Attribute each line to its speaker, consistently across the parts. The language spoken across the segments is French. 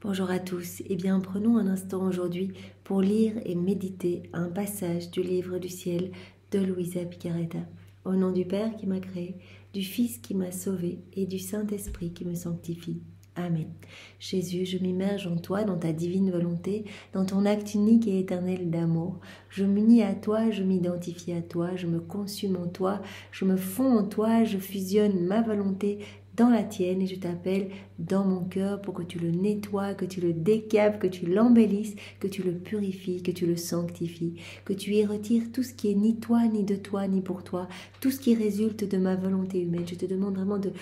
Speaker 1: Bonjour à tous, eh bien prenons un instant aujourd'hui pour lire et méditer un passage du livre du ciel de Luisa Picaretta. Au nom du Père qui m'a créé, du Fils qui m'a sauvé et du Saint-Esprit qui me sanctifie. Amen. Jésus, je m'immerge en toi, dans ta divine volonté, dans ton acte unique et éternel d'amour. Je m'unis à toi, je m'identifie à toi, je me consume en toi, je me fonds en toi, je fusionne ma volonté dans la tienne et je t'appelle dans mon cœur pour que tu le nettoies, que tu le décapes, que tu l'embellisses, que tu le purifies, que tu le sanctifies, que tu y retires tout ce qui est ni toi, ni de toi, ni pour toi, tout ce qui résulte de ma volonté humaine. Je te demande vraiment de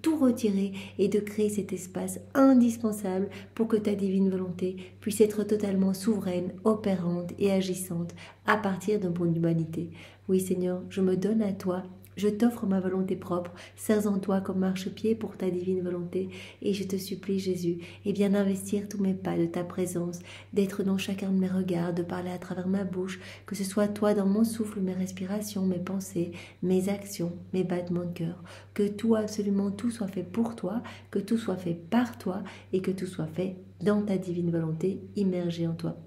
Speaker 1: tout retirer et de créer cet espace indispensable pour que ta divine volonté puisse être totalement souveraine, opérante et agissante à partir de mon humanité. Oui Seigneur, je me donne à toi. Je t'offre ma volonté propre, serre en toi comme marchepied pour ta divine volonté, et je te supplie, Jésus, d'investir tous mes pas de ta présence, d'être dans chacun de mes regards, de parler à travers ma bouche, que ce soit toi dans mon souffle, mes respirations, mes pensées, mes actions, mes battements de cœur, que tout, absolument tout soit fait pour toi, que tout soit fait par toi, et que tout soit fait dans ta divine volonté, immergée en toi.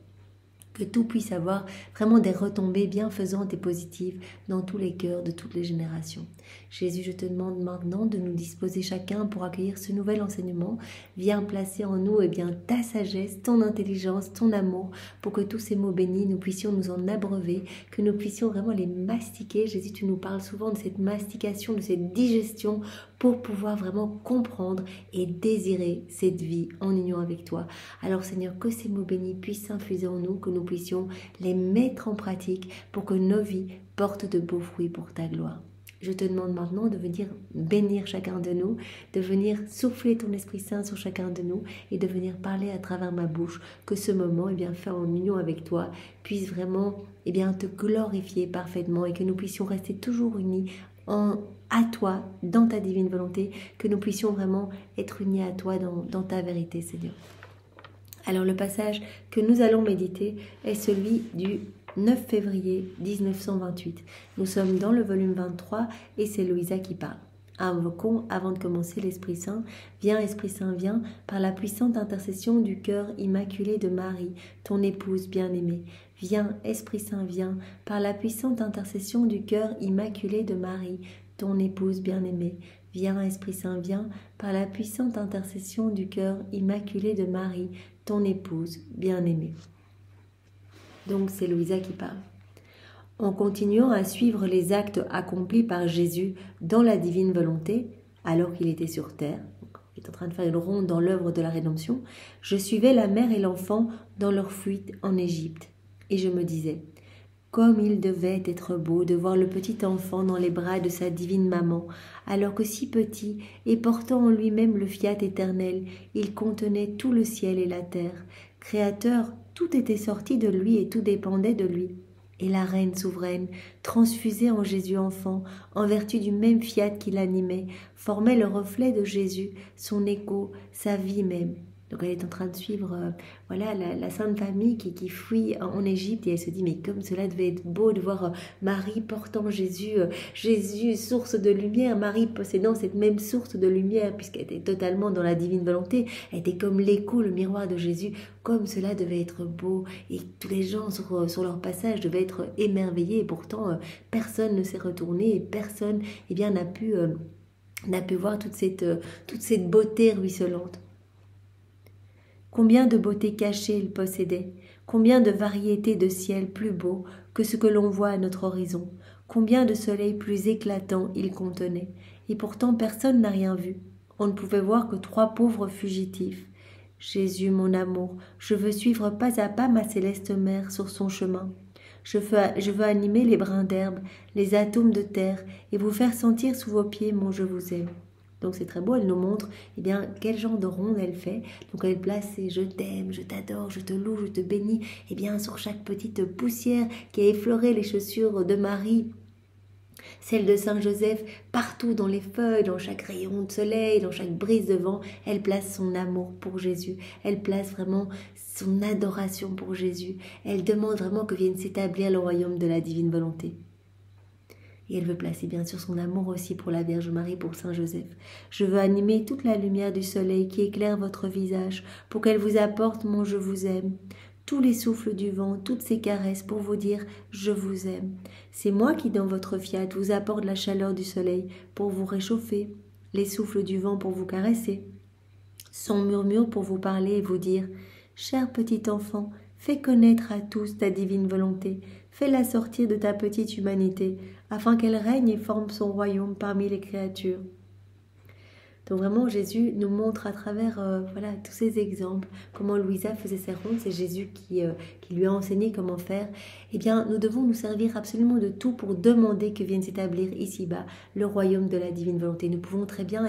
Speaker 1: Que tout puisse avoir vraiment des retombées bienfaisantes et positives dans tous les cœurs de toutes les générations. Jésus, je te demande maintenant de nous disposer chacun pour accueillir ce nouvel enseignement. Viens placer en nous ta sagesse, ton intelligence, ton amour, pour que tous ces mots bénis, nous puissions nous en abreuver, que nous puissions vraiment les mastiquer. Jésus, tu nous parles souvent de cette mastication, de cette digestion, pour pouvoir vraiment comprendre et désirer cette vie en union avec toi. Alors Seigneur, que ces mots bénis puissent s'infuser en nous, que nous puissions les mettre en pratique pour que nos vies portent de beaux fruits pour ta gloire. Je te demande maintenant de venir bénir chacun de nous, de venir souffler ton Esprit Saint sur chacun de nous et de venir parler à travers ma bouche, que ce moment fait en union avec toi puisse vraiment te glorifier parfaitement et que nous puissions rester toujours unis à toi, dans ta divine volonté, que nous puissions vraiment être unis à toi dans ta vérité, Seigneur. Alors le passage que nous allons méditer est celui du 9 février 1928. Nous sommes dans le volume 23 et c'est Luisa qui parle. Invoquons avant de commencer l'Esprit Saint. Viens Esprit Saint, viens par la puissante intercession du cœur immaculé de Marie, ton épouse bien-aimée. Viens Esprit Saint, viens par la puissante intercession du cœur immaculé de Marie, ton épouse bien-aimée. Viens Esprit Saint, viens par la puissante intercession du cœur immaculé de Marie, ton épouse bien-aimée. Donc c'est Luisa qui parle. En continuant à suivre les actes accomplis par Jésus dans la divine volonté, alors qu'il était sur terre, il est en train de faire une ronde dans l'œuvre de la rédemption, je suivais la mère et l'enfant dans leur fuite en Égypte. Et je me disais, comme il devait être beau de voir le petit enfant dans les bras de sa divine maman, alors que si petit et portant en lui-même le fiat éternel, il contenait tout le ciel et la terre. Créateur, tout était sorti de lui et tout dépendait de lui. Et la reine souveraine, transfusée en Jésus enfant, en vertu du même fiat qui l'animait, formait le reflet de Jésus, son écho, sa vie même. Donc elle est en train de suivre la Sainte Famille qui fuit en Égypte et elle se dit mais comme cela devait être beau de voir Marie portant Jésus, Jésus source de lumière, Marie possédant cette même source de lumière puisqu'elle était totalement dans la divine volonté, elle était comme l'écho, le miroir de Jésus, comme cela devait être beau et tous les gens sur leur passage devaient être émerveillés et pourtant personne ne s'est retourné et personne n'a pu voir toute cette beauté ruisselante. Combien de beautés cachées il possédait, combien de variétés de ciel plus beaux que ce que l'on voit à notre horizon, combien de soleils plus éclatants il contenait, et pourtant personne n'a rien vu. On ne pouvait voir que 3 pauvres fugitifs. Jésus, mon amour, je veux suivre pas à pas ma céleste mère sur son chemin. Je veux animer les brins d'herbe, les atomes de terre, et vous faire sentir sous vos pieds mon je vous aime. Donc c'est très beau, elle nous montre quel genre de ronde elle fait. Donc elle place ses je t'aime, je t'adore, je te loue, je te bénis, sur chaque petite poussière qui a effleuré les chaussures de Marie, celle de Saint Joseph, partout dans les feuilles, dans chaque rayon de soleil, dans chaque brise de vent, elle place son amour pour Jésus, elle place vraiment son adoration pour Jésus, elle demande vraiment que vienne s'établir le royaume de la divine volonté. Et elle veut placer bien sûr son amour aussi pour la Vierge Marie, pour Saint Joseph. Je veux animer toute la lumière du soleil qui éclaire votre visage pour qu'elle vous apporte mon je vous aime. Tous les souffles du vent, toutes ces caresses pour vous dire je vous aime. C'est moi qui dans votre fiat vous apporte la chaleur du soleil pour vous réchauffer, les souffles du vent pour vous caresser, son murmure pour vous parler et vous dire cher petit enfant, fais connaître à tous ta divine volonté, fais-la sortir de ta petite humanité, afin qu'elle règne et forme son royaume parmi les créatures. Donc vraiment, Jésus nous montre à travers voilà, tous ces exemples, comment Louisa faisait ses rondes, c'est Jésus qui lui a enseigné comment faire. Eh bien, nous devons nous servir absolument de tout pour demander que vienne s'établir ici-bas le royaume de la divine volonté. Nous pouvons très bien,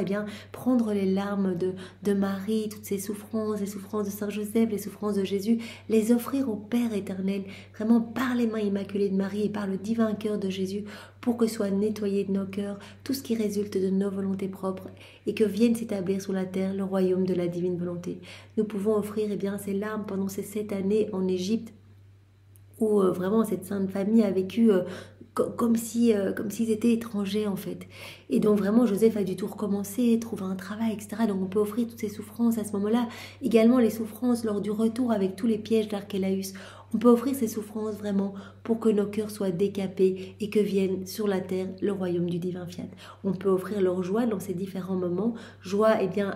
Speaker 1: prendre les larmes de Marie, toutes ses souffrances, les souffrances de Saint Joseph, les souffrances de Jésus, les offrir au Père éternel, vraiment par les mains immaculées de Marie et par le divin cœur de Jésus, pour que soit nettoyé de nos cœurs tout ce qui résulte de nos volontés propres et que vienne s'établir sur la terre le royaume de la divine volonté. Nous pouvons offrir ces larmes pendant ces 7 années en Égypte où vraiment cette sainte famille a vécu comme s'ils étaient étrangers en fait. Et donc vraiment Joseph a dû tout recommencer, trouver un travail, etc. Donc on peut offrir toutes ces souffrances à ce moment-là. Également les souffrances lors du retour avec tous les pièges d'Archélaüs. On peut offrir ces souffrances vraiment pour que nos cœurs soient décapés et que vienne sur la terre le royaume du divin fiat. On peut offrir leur joie dans ces différents moments. Joie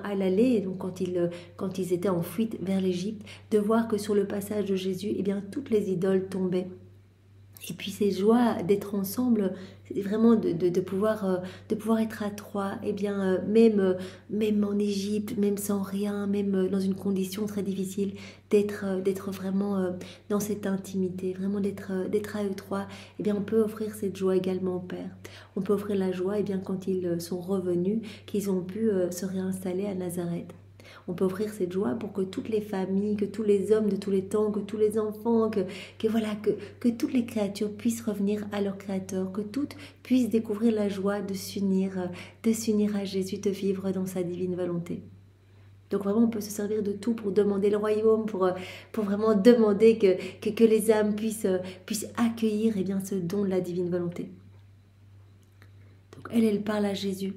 Speaker 1: à l'aller, donc quand ils étaient en fuite vers l'Égypte, de voir que sur le passage de Jésus, toutes les idoles tombaient. Et puis ces joies d'être ensemble, c'est vraiment de pouvoir être à trois, même en Égypte, même sans rien, même dans une condition très difficile, d'être vraiment dans cette intimité, vraiment d'être à eux trois. On peut offrir cette joie également au Père. On peut offrir la joie quand ils sont revenus, qu'ils ont pu se réinstaller à Nazareth. On peut offrir cette joie pour que toutes les familles, que tous les hommes de tous les temps, que tous les enfants, que toutes les créatures puissent revenir à leur Créateur, que toutes puissent découvrir la joie de s'unir à Jésus, de vivre dans sa divine volonté. Donc vraiment, on peut se servir de tout pour demander le royaume, pour vraiment demander que les âmes puissent accueillir ce don de la divine volonté. Donc elle parle à Jésus.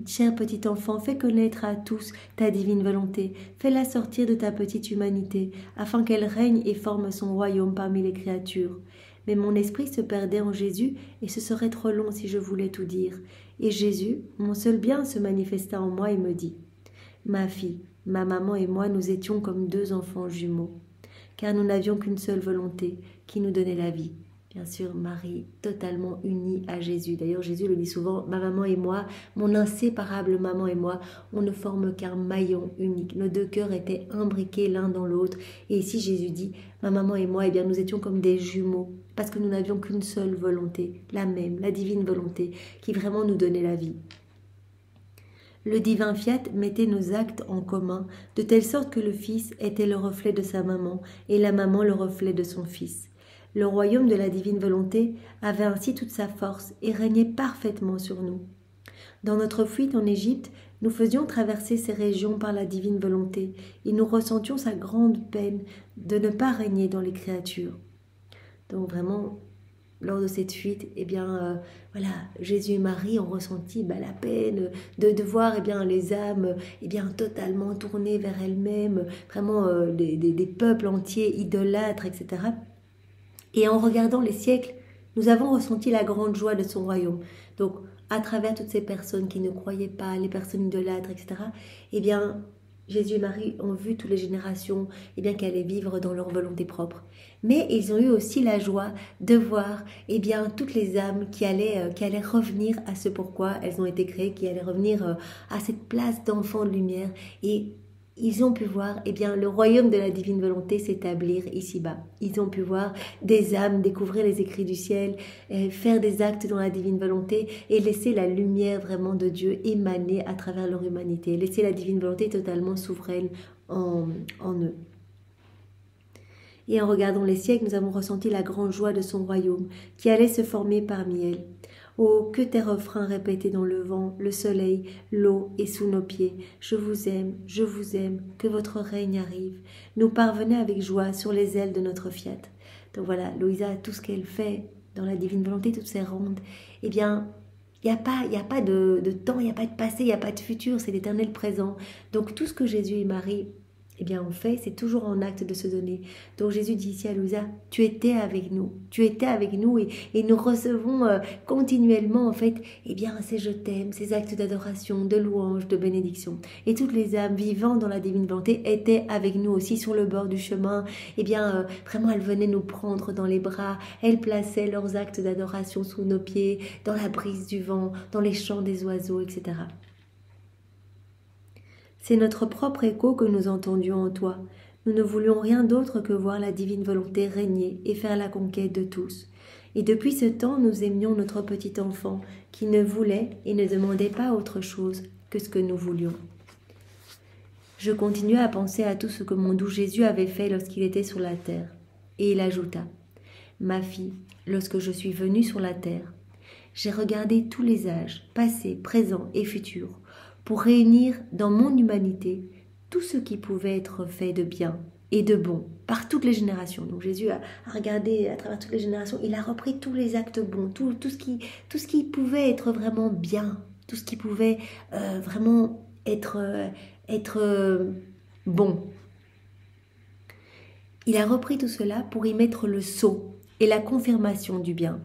Speaker 1: Cher petit enfant, fais connaître à tous ta divine volonté, fais-la sortir de ta petite humanité, afin qu'elle règne et forme son royaume parmi les créatures. Mais mon esprit se perdait en Jésus, et ce serait trop long si je voulais tout dire. Et Jésus, mon seul bien, se manifesta en moi et me dit « Ma fille, ma maman et moi, nous étions comme 2 enfants jumeaux, car nous n'avions qu'une seule volonté, qui nous donnait la vie. » Bien sûr, Marie, totalement unie à Jésus. D'ailleurs, Jésus le dit souvent, ma maman et moi, mon inséparable maman et moi, on ne forme qu'un maillon unique. Nos 2 cœurs étaient imbriqués l'un dans l'autre. Et ici, Jésus dit, ma maman et moi, nous étions comme des jumeaux, parce que nous n'avions qu'une seule volonté, la même, la divine volonté, qui vraiment nous donnait la vie. Le divin fiat mettait nos actes en commun, de telle sorte que le fils était le reflet de sa maman, et la maman le reflet de son fils. Le royaume de la divine volonté avait ainsi toute sa force et régnait parfaitement sur nous. Dans notre fuite en Égypte, nous faisions traverser ces régions par la divine volonté et nous ressentions sa grande peine de ne pas régner dans les créatures. Donc vraiment, lors de cette fuite, Jésus et Marie ont ressenti la peine de voir les âmes totalement tournées vers elles-mêmes, vraiment des peuples entiers idolâtres, etc. Et en regardant les siècles, nous avons ressenti la grande joie de son royaume. Donc, à travers toutes ces personnes qui ne croyaient pas, les personnes idolâtres, etc., Jésus et Marie ont vu toutes les générations qu'elles allaient vivre dans leur volonté propre. Mais ils ont eu aussi la joie de voir toutes les âmes qui allaient revenir à ce pourquoi elles ont été créées, qui allaient revenir à cette place d'enfants de lumière. Et ils ont pu voir le royaume de la divine volonté s'établir ici-bas. Ils ont pu voir des âmes découvrir les écrits du ciel, faire des actes dans la divine volonté et laisser la lumière vraiment de Dieu émaner à travers leur humanité, laisser la divine volonté totalement souveraine en eux. Et en regardant les siècles, nous avons ressenti la grande joie de son royaume qui allait se former parmi elles. Oh, que tes refrains répétés dans le vent, le soleil, l'eau et sous nos pieds. Je vous aime, que votre règne arrive. Nous parvenait avec joie sur les ailes de notre fiat. Donc voilà, Louisa, tout ce qu'elle fait, dans la divine volonté, toutes ces rondes, eh bien, il n'y a pas de temps, il n'y a pas de passé, il n'y a pas de futur, c'est l'éternel présent. Donc tout ce que Jésus et Marie eh bien, on fait, c'est toujours en acte de se donner. Donc Jésus dit ici à Louisa, tu étais avec nous et nous recevons continuellement en fait, eh bien, ces je t'aime, ces actes d'adoration, de louange, de bénédiction. Et toutes les âmes vivant dans la divine volonté étaient avec nous aussi sur le bord du chemin. Eh bien, vraiment, elles venaient nous prendre dans les bras, elles plaçaient leurs actes d'adoration sous nos pieds, dans la brise du vent, dans les chants des oiseaux, etc. C'est notre propre écho que nous entendions en toi. Nous ne voulions rien d'autre que voir la divine volonté régner et faire la conquête de tous. Et depuis ce temps, nous aimions notre petit enfant, qui ne voulait et ne demandait pas autre chose que ce que nous voulions. Je continuais à penser à tout ce que mon doux Jésus avait fait lorsqu'il était sur la terre. Et il ajouta, « Ma fille, lorsque je suis venue sur la terre, j'ai regardé tous les âges, passés, présents et futurs, pour réunir dans mon humanité tout ce qui pouvait être fait de bien et de bon par toutes les générations. » Donc Jésus a regardé à travers toutes les générations, il a repris tous les actes bons, tout ce qui pouvait être vraiment bien, tout ce qui pouvait vraiment être bon. Il a repris tout cela pour y mettre le sceau et la confirmation du bien.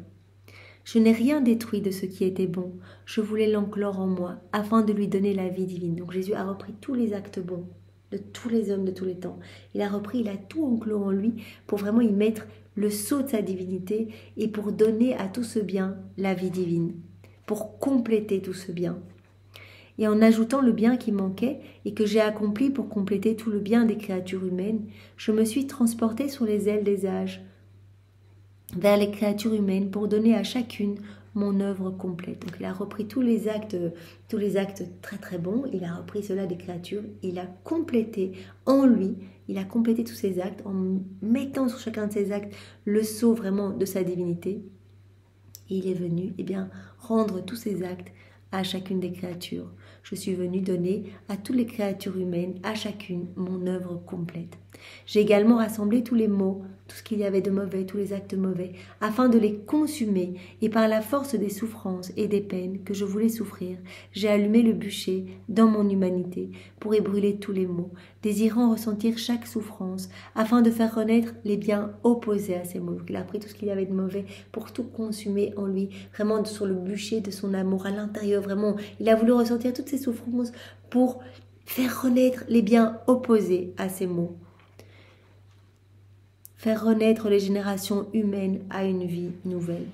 Speaker 1: Je n'ai rien détruit de ce qui était bon. Je voulais l'enclore en moi, afin de lui donner la vie divine. Donc Jésus a repris tous les actes bons de tous les hommes de tous les temps. Il a tout enclos en lui pour vraiment y mettre le sceau de sa divinité et pour donner à tout ce bien la vie divine, pour compléter tout ce bien. Et en ajoutant le bien qui manquait et que j'ai accompli pour compléter tout le bien des créatures humaines, je me suis transportée sur les ailes des âges, vers les créatures humaines pour donner à chacune mon œuvre complète. Donc il a repris tous les actes très très bons, il a repris cela des créatures, il a complété en lui, il a complété tous ces actes en mettant sur chacun de ces actes le sceau vraiment de sa divinité. Et il est venu rendre tous ces actes à chacune des créatures. Je suis venue donner à toutes les créatures humaines, à chacune, mon œuvre complète. J'ai également rassemblé tous les maux, tout ce qu'il y avait de mauvais, tous les actes mauvais, afin de les consumer, et par la force des souffrances et des peines que je voulais souffrir, j'ai allumé le bûcher dans mon humanité pour y brûler tous les maux, désirant ressentir chaque souffrance, afin de faire renaître les biens opposés à ces maux. Il a pris tout ce qu'il y avait de mauvais pour tout consumer en lui, vraiment sur le bûcher de son amour à l'intérieur, vraiment. Il a voulu ressentir toutes ces souffrances pour faire renaître les biens opposés à ces maux. Faire renaître les générations humaines à une vie nouvelle.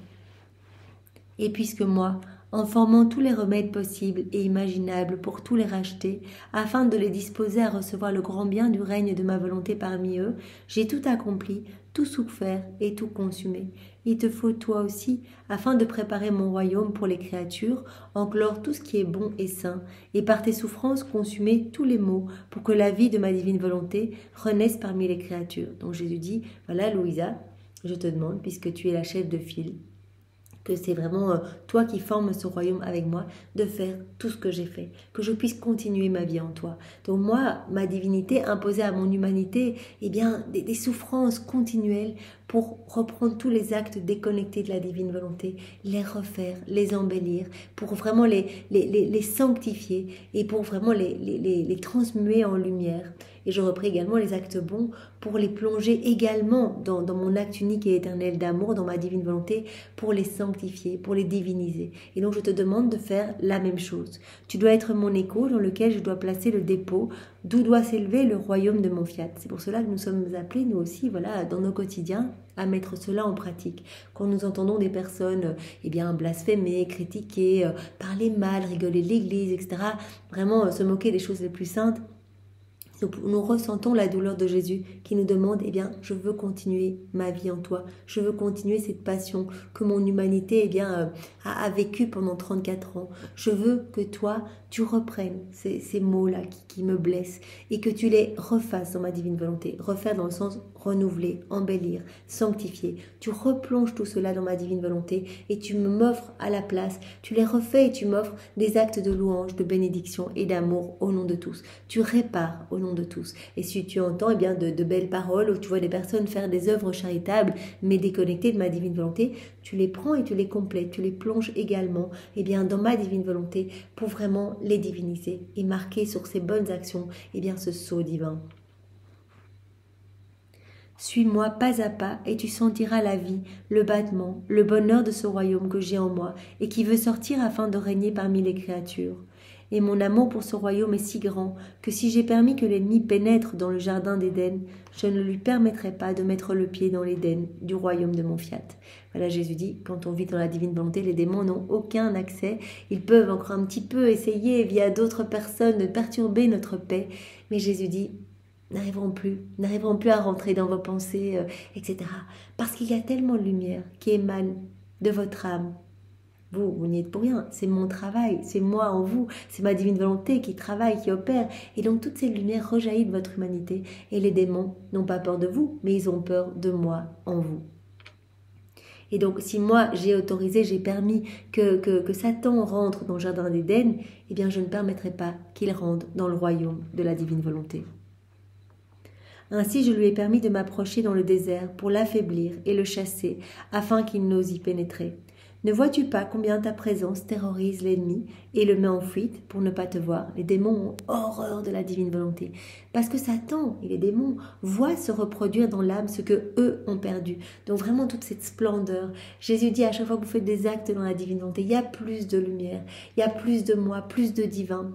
Speaker 1: Et puisque moi, en formant tous les remèdes possibles et imaginables pour tous les racheter, afin de les disposer à recevoir le grand bien du règne de ma volonté parmi eux, j'ai tout accompli, tout souffert et tout consumé. Il te faut toi aussi, afin de préparer mon royaume pour les créatures, enclore tout ce qui est bon et sain, et par tes souffrances consumer tous les maux, pour que la vie de ma divine volonté renaisse parmi les créatures. Donc Jésus dit, voilà Louisa, je te demande, puisque tu es la chef de file, que c'est vraiment toi qui formes ce royaume avec moi, de faire tout ce que j'ai fait, que je puisse continuer ma vie en toi. Donc moi, ma divinité imposait à mon humanité des souffrances continuelles pour reprendre tous les actes déconnectés de la divine volonté, les refaire, les embellir, pour vraiment les sanctifier et pour vraiment les transmuer en lumière. Et je repris également les actes bons pour les plonger également dans mon acte unique et éternel d'amour, dans ma divine volonté, pour les sanctifier, pour les diviniser. Et donc je te demande de faire la même chose. Tu dois être mon écho dans lequel je dois placer le dépôt, d'où doit s'élever le royaume de mon fiat. C'est pour cela que nous sommes appelés, nous aussi, dans nos quotidiens, à mettre cela en pratique. Quand nous entendons des personnes blasphémer, critiquer, parler mal, rigoler de l'Église, etc., vraiment se moquer des choses les plus saintes, nous ressentons la douleur de Jésus qui nous demande, je veux continuer ma vie en toi, je veux continuer cette passion que mon humanité a vécue pendant 34 ans. Je veux que toi, tu reprennes ces mots-là qui me blessent et que tu les refasses dans ma divine volonté. Refaire dans le sens renouveler, embellir, sanctifier. Tu replonges tout cela dans ma divine volonté et tu m'offres à la place, tu les refais et tu m'offres des actes de louange, de bénédiction et d'amour au nom de tous. Tu répares au nom nom de tous. Et si tu entends eh bien, de belles paroles, ou tu vois des personnes faire des œuvres charitables, mais déconnectées de ma divine volonté, tu les prends et tu les complètes, tu les plonges également eh bien, dans ma divine volonté pour vraiment les diviniser et marquer sur ces bonnes actions eh bien, ce sceau divin. Suis-moi pas à pas et tu sentiras la vie, le battement, le bonheur de ce royaume que j'ai en moi et qui veut sortir afin de régner parmi les créatures. Et mon amour pour ce royaume est si grand que si j'ai permis que l'ennemi pénètre dans le jardin d'Éden, je ne lui permettrai pas de mettre le pied dans l'Éden du royaume de mon fiat. Voilà, Jésus dit, quand on vit dans la divine volonté, les démons n'ont aucun accès. Ils peuvent encore un petit peu essayer via d'autres personnes de perturber notre paix. Mais Jésus dit, n'arriveront plus à rentrer dans vos pensées, etc. Parce qu'il y a tellement de lumière qui émane de votre âme. Vous n'y êtes pour rien, c'est mon travail, c'est moi en vous, c'est ma divine volonté qui travaille, qui opère. Et donc toute cette lumière rejaillit de votre humanité. Et les démons n'ont pas peur de vous, mais ils ont peur de moi en vous. Et donc si moi j'ai autorisé, j'ai permis que Satan rentre dans le jardin d'Éden, eh bien je ne permettrai pas qu'il rentre dans le royaume de la divine volonté. Ainsi je lui ai permis de m'approcher dans le désert pour l'affaiblir et le chasser, afin qu'il n'ose y pénétrer. Ne vois-tu pas combien ta présence terrorise l'ennemi et le met en fuite pour ne pas te voir? Les démons ont horreur de la divine volonté. Parce que Satan et les démons voient se reproduire dans l'âme ce que eux ont perdu. Donc vraiment toute cette splendeur. Jésus dit à chaque fois que vous faites des actes dans la divine volonté, il y a plus de lumière, il y a plus de moi, plus de divin.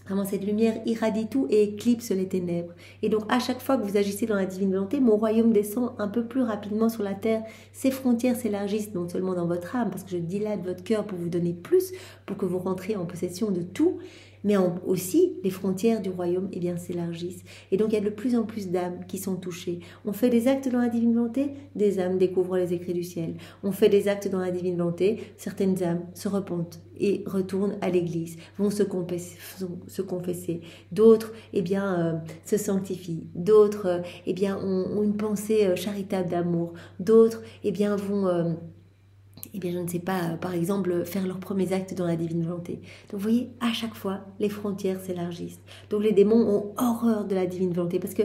Speaker 1: Vraiment, cette lumière irradie tout et éclipse les ténèbres. Et donc, à chaque fois que vous agissez dans la divine volonté, mon royaume descend un peu plus rapidement sur la terre. Ses frontières s'élargissent non seulement dans votre âme, parce que je dilate votre cœur pour vous donner plus, pour que vous rentriez en possession de tout, mais aussi les frontières du royaume eh bien, s'élargissent. Et donc, il y a de plus en plus d'âmes qui sont touchées. On fait des actes dans la divine volonté, des âmes découvrent les écrits du ciel. On fait des actes dans la divine volonté, certaines âmes se repentent et retournent à l'église, vont se confesser. D'autres eh bien, se sanctifient. D'autres eh bien, ont une pensée charitable d'amour. D'autres eh bien, vont... eh bien, je ne sais pas, par exemple, faire leurs premiers actes dans la divine volonté. Donc, vous voyez, à chaque fois, les frontières s'élargissent. Donc, les démons ont horreur de la divine volonté parce que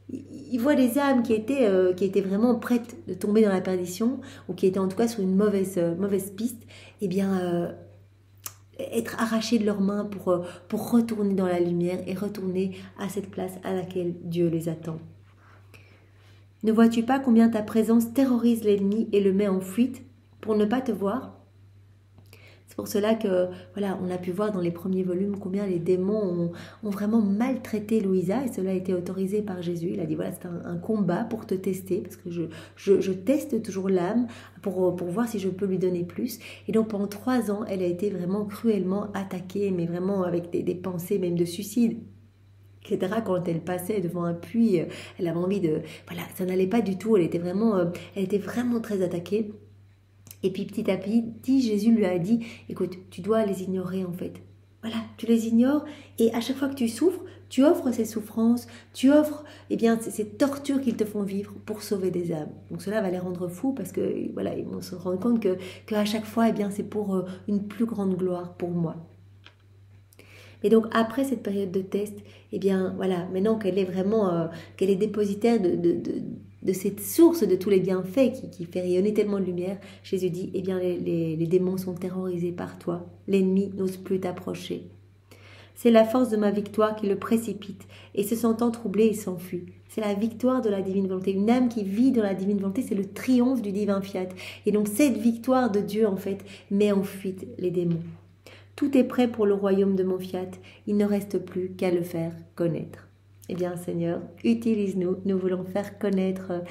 Speaker 1: ils voient des âmes qui étaient vraiment prêtes de tomber dans la perdition ou qui étaient en tout cas sur une mauvaise piste, eh bien, être arrachés de leurs mains pour retourner dans la lumière et retourner à cette place à laquelle Dieu les attend. Ne vois-tu pas combien ta présence terrorise l'ennemi et le met en fuite pour ne pas te voir? C'est pour cela que, voilà, on a pu voir dans les premiers volumes combien les démons ont vraiment maltraité Louisa, et cela a été autorisé par Jésus. Il a dit, voilà, c'est un combat pour te tester, parce que je teste toujours l'âme pour voir si je peux lui donner plus. Et donc, pendant 3 ans, elle a été vraiment cruellement attaquée, mais vraiment avec des pensées même de suicide, etc. Quand elle passait devant un puits, elle avait envie de... Voilà, ça n'allait pas du tout, elle était vraiment très attaquée. Et puis petit à petit, Jésus lui a dit, écoute, tu dois les ignorer en fait. Voilà, tu les ignores et à chaque fois que tu souffres, tu offres ces souffrances, tu offres eh bien, ces tortures qu'ils te font vivre pour sauver des âmes. Donc cela va les rendre fous parce que voilà, ils vont se rendre compte qu'à chaque fois, eh bien, c'est pour une plus grande gloire pour moi. Et donc après cette période de test, eh bien voilà, maintenant qu'elle est vraiment, qu'elle est dépositaire de cette source de tous les bienfaits qui fait rayonner tellement de lumière, Jésus dit, eh bien les démons sont terrorisés par toi, l'ennemi n'ose plus t'approcher. C'est la force de ma victoire qui le précipite, et se sentant troublé, il s'enfuit. C'est la victoire de la divine volonté. Une âme qui vit dans la divine volonté, c'est le triomphe du divin fiat. Et donc cette victoire de Dieu, en fait, met en fuite les démons. Tout est prêt pour le royaume de mon fiat, il ne reste plus qu'à le faire connaître. Eh bien, Seigneur, utilise-nous, nous voulons faire connaître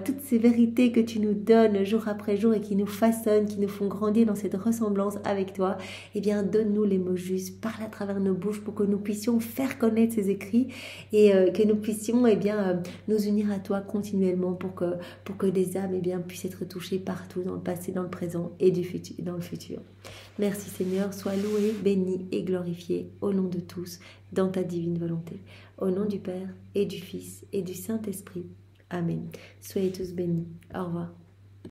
Speaker 1: toutes ces vérités que tu nous donnes jour après jour et qui nous façonnent, qui nous font grandir dans cette ressemblance avec toi. Eh bien, donne-nous les mots justes, parle à travers nos bouches pour que nous puissions faire connaître ces écrits et que nous puissions nous unir à toi continuellement pour que des âmes puissent être touchées partout, dans le passé, dans le présent et dans le futur. Merci Seigneur, sois loué, béni et glorifié au nom de tous, dans ta divine volonté. Au nom du Père et du Fils et du Saint-Esprit. Amen. Soyez tous bénis. Au revoir.